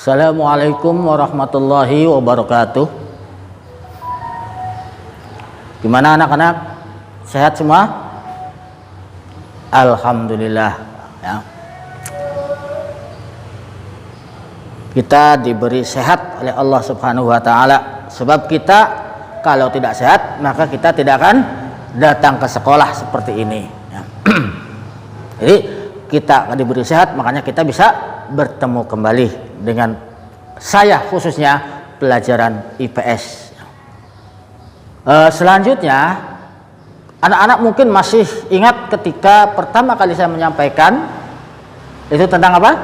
Assalamualaikum warahmatullahi wabarakatuh. Gimana anak-anak? Sehat semua? Alhamdulillah ya. Kita diberi sehat oleh Allah Subhanahu wa taala. Sebab kita kalau tidak sehat, maka kita tidak akan datang ke sekolah seperti ini ya. Jadi kita diberi sehat, makanya kita bisa bertemu kembali dengan saya, khususnya pelajaran IPS. Selanjutnya, anak-anak mungkin masih ingat ketika pertama kali saya menyampaikan itu tentang apa?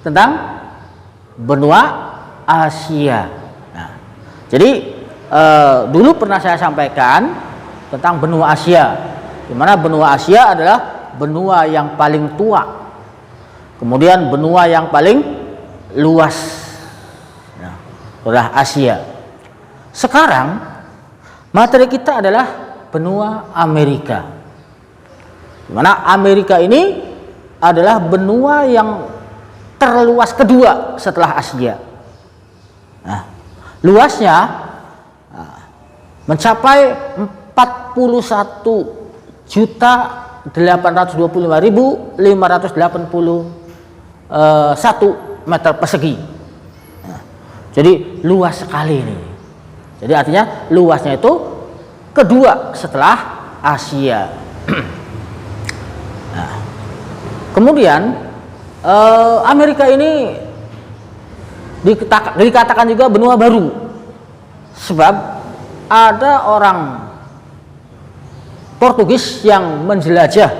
Tentang benua Asia. Nah, jadi dulu pernah saya sampaikan tentang benua Asia, di mana benua Asia adalah benua yang paling tua. Kemudian benua yang paling luas adalah Asia. Sekarang materi kita adalah benua Amerika. Di mana Amerika ini adalah benua yang terluas kedua setelah Asia. Nah, luasnya mencapai 41.825.581 meter persegi. Nah, jadi luas sekali ini. Jadi artinya luasnya itu kedua setelah Asia. Nah, kemudian Amerika ini dikatakan juga benua baru, sebab ada orang Portugis yang menjelajah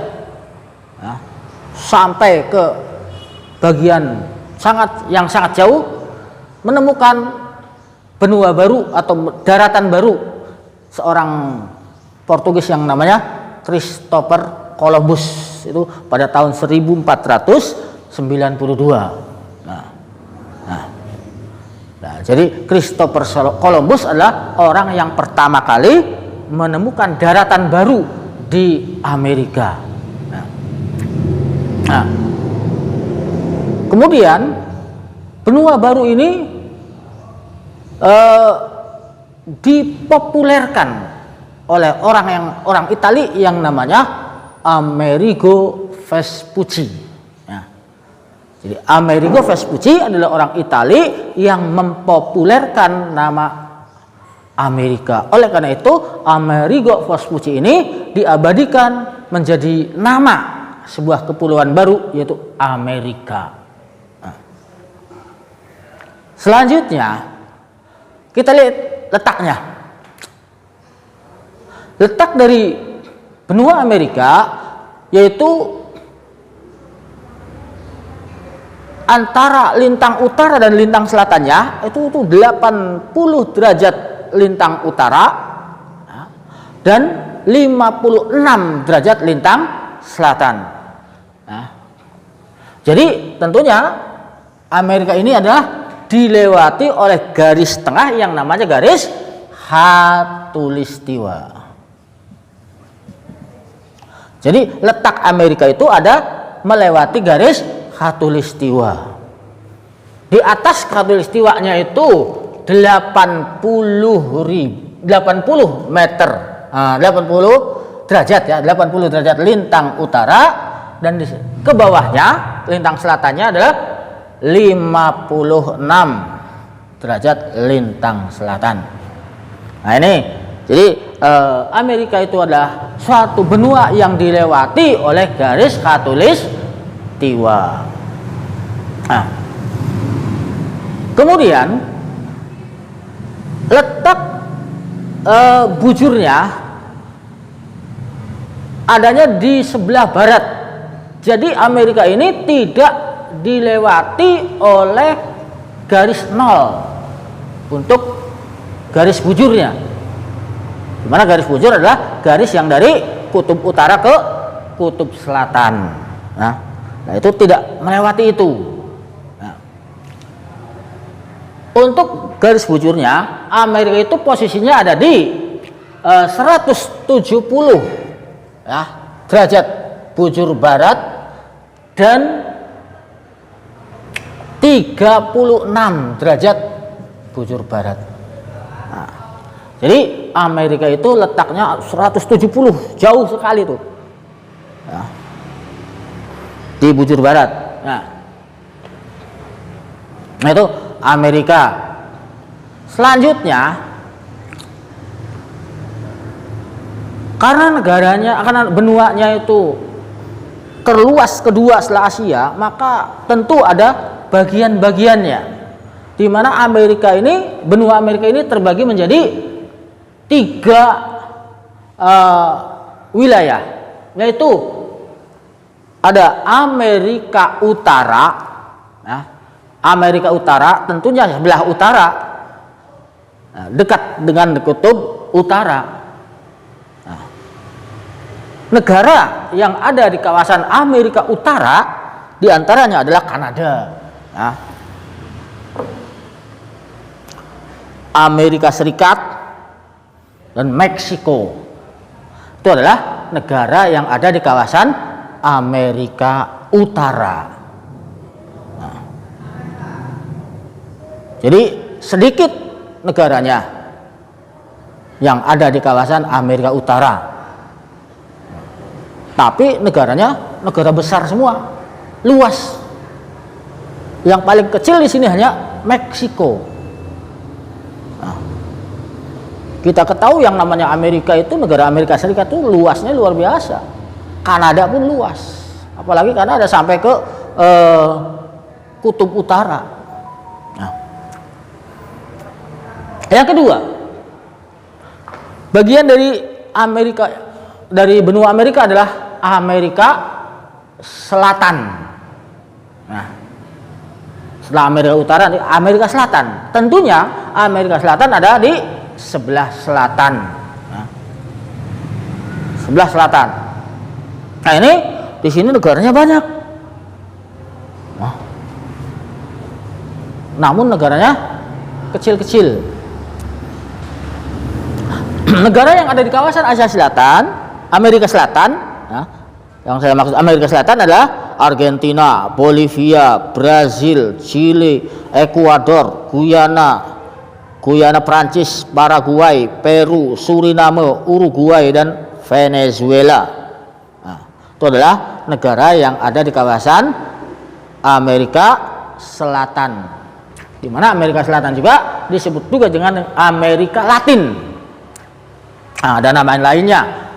sampai ke bagian yang sangat jauh, menemukan benua baru atau daratan baru seorang Portugis yang namanya Christopher Columbus, itu pada tahun 1492. Nah, jadi Christopher Columbus adalah orang yang pertama kali menemukan daratan baru di Amerika. Kemudian benua baru ini dipopulerkan oleh orang Itali yang namanya Amerigo Vespucci. Jadi Amerigo Vespucci adalah orang Itali yang mempopulerkan nama Amerika. Oleh karena itu Amerigo Vespucci ini diabadikan menjadi nama sebuah kepulauan baru, yaitu Amerika. Selanjutnya kita lihat letaknya. Letak dari benua Amerika yaitu antara lintang utara dan lintang selatannya itu 80 derajat lintang utara dan 56 derajat lintang selatan. Jadi tentunya Amerika ini adalah dilewati oleh garis tengah yang namanya garis khatulistiwa. Jadi letak Amerika itu ada melewati garis khatulistiwa. Di atas khatulistiwanya itu 80 meter, 80 derajat ya, 80 derajat lintang utara, dan ke bawahnya lintang selatannya adalah 56 derajat lintang selatan. Nah ini, jadi Amerika itu adalah suatu benua yang dilewati oleh garis khatulistiwa. Nah, kemudian letak bujurnya adanya di sebelah barat. Jadi Amerika ini tidak dilewati oleh garis nol untuk garis bujurnya. Dimana garis bujur adalah garis yang dari kutub utara ke kutub selatan. Nah itu tidak melewati itu. Untuk garis bujurnya Amerika itu posisinya ada di 170 ya, derajat bujur barat dan 36 derajat bujur barat. Nah, jadi Amerika itu letaknya 170, jauh sekali tuh. Nah, di bujur barat. Nah itu Amerika. Selanjutnya, karena negaranya, karena benuanya itu terluas kedua setelah Asia, maka tentu ada bagian-bagiannya, di mana Amerika ini, benua Amerika ini terbagi menjadi 3 wilayah, yaitu ada Amerika Utara. Nah, Amerika Utara tentunya sebelah utara, dekat dengan kutub utara. Negara yang ada di kawasan Amerika Utara diantaranya adalah Kanada, Amerika Serikat, dan Meksiko. Itu adalah negara yang ada di kawasan Amerika Utara. Jadi sedikit negaranya yang ada di kawasan Amerika Utara. Tapi negaranya negara besar semua, luas. Yang paling kecil di sini hanya Meksiko. Nah, kita ketahui yang namanya Amerika itu, negara Amerika Serikat itu luasnya luar biasa. Kanada pun luas, apalagi karena ada sampai ke kutub utara. Nah, yang kedua, bagian dari Amerika, dari benua Amerika adalah Amerika Selatan. Nah, setelah Amerika Utara, Amerika Selatan. Tentunya Amerika Selatan ada di sebelah selatan. Nah, sebelah selatan. Nah ini di sini negaranya banyak. Nah, namun negaranya kecil-kecil. Negara yang ada di kawasan Asia Selatan, Amerika Selatan. Nah, yang saya maksud Amerika Selatan adalah Argentina, Bolivia, Brazil, Chili, Ekuador, Guyana Prancis, Paraguay, Peru, Suriname, Uruguay, dan Venezuela. Nah, itu adalah negara yang ada di kawasan Amerika Selatan, di mana Amerika Selatan juga disebut juga dengan Amerika Latin. Nah, ada nama lainnya.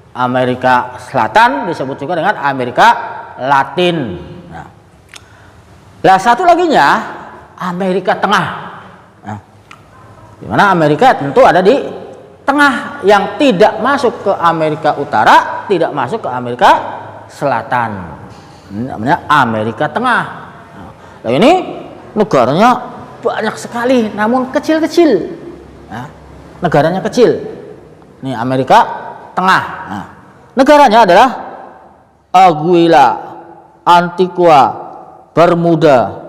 Amerika Selatan disebut juga dengan Amerika Latin. Nah, satu laginya Amerika Tengah. Nah, di mana Amerika tentu ada di tengah, yang tidak masuk ke Amerika Utara, tidak masuk ke Amerika Selatan. Ini namanya Amerika Tengah. Nah, ini negaranya banyak sekali, namun kecil-kecil. Nah, negaranya kecil. Ini Amerika Tengah. Nah, negaranya adalah Anguilla, Antigua, Bermuda,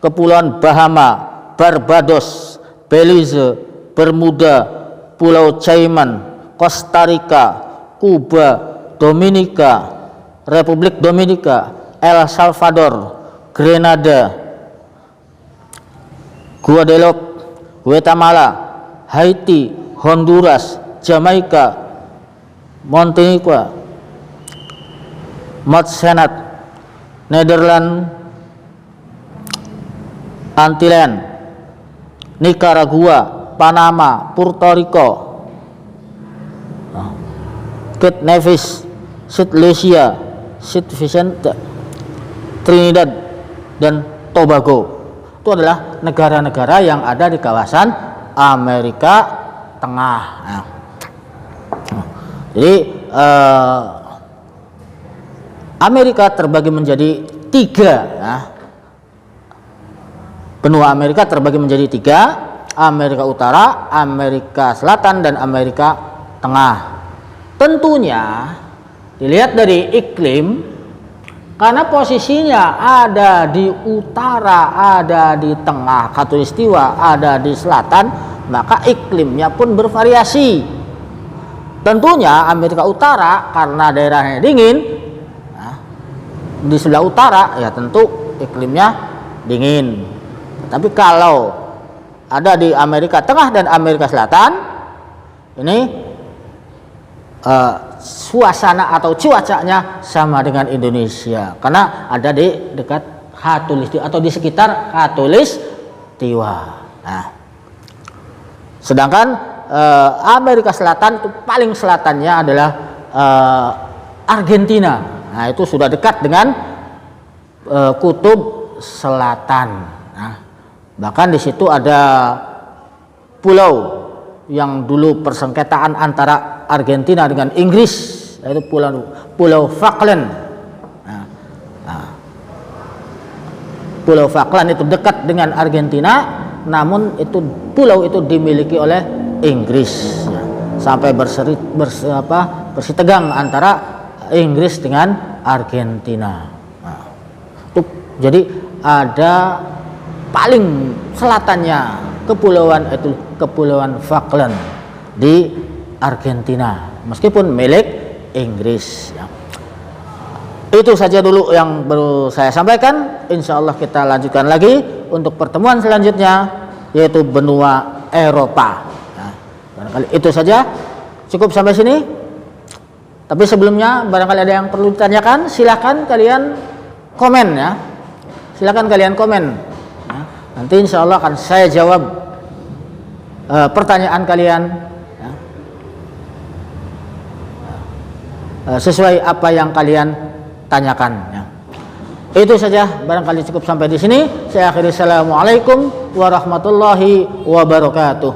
Kepulauan Bahama, Barbados, Belize, Bermuda, Pulau Cayman, Costa Rica, Kuba, Dominika, Republik Dominika, El Salvador, Grenada, Guadeloupe, Guatemala, Haiti, Honduras, Jamaika, Montenegro, Montserrat, Nederland, Antillen, Nicaragua, Panama, Puerto Rico, Kitts Nevis, St. Lucia, St. Vincent, Trinidad, dan Tobago. Itu adalah negara-negara yang ada di kawasan Amerika Tengah. Nah, jadi Amerika terbagi menjadi 3. Nah, benua Amerika terbagi menjadi 3: Amerika Utara, Amerika Selatan, dan Amerika Tengah. Tentunya dilihat dari iklim, karena posisinya ada di utara, ada di tengah khatulistiwa, ada di selatan, maka iklimnya pun bervariasi. Tentunya Amerika Utara karena daerahnya dingin, nah, di sebelah utara ya tentu iklimnya dingin. Tapi kalau ada di Amerika Tengah dan Amerika Selatan, ini suasana atau cuacanya sama dengan Indonesia, karena ada di dekat Khatulistiwa atau di sekitar Khatulistiwa. Nah, sedangkan Amerika Selatan itu paling selatannya adalah Argentina. Nah, itu sudah dekat dengan kutub selatan. Nah, bahkan di situ ada pulau yang dulu persengketaan antara Argentina dengan Inggris, yaitu Pulau Falkland. Pulau Falkland itu dekat dengan Argentina, namun itu pulau itu dimiliki oleh Inggris, sampai bersih tegang antara Inggris dengan Argentina. Nah, jadi ada paling selatannya kepulauan itu Kepulauan Falkland di Argentina, meskipun milik Inggris. Itu saja dulu yang baru saya sampaikan. Insya Allah kita lanjutkan lagi untuk pertemuan selanjutnya, yaitu benua Eropa. Nah, barangkali itu saja, cukup sampai sini. Tapi sebelumnya barangkali ada yang perlu ditanyakan, silakan kalian komen ya. Silakan kalian komen. Nah, nanti insya Allah akan saya jawab pertanyaan kalian ya, sesuai apa yang kalian tanyakan ya. Itu saja, barangkali cukup sampai di sini. Saya akhiri, assalamualaikum warahmatullahi wabarakatuh.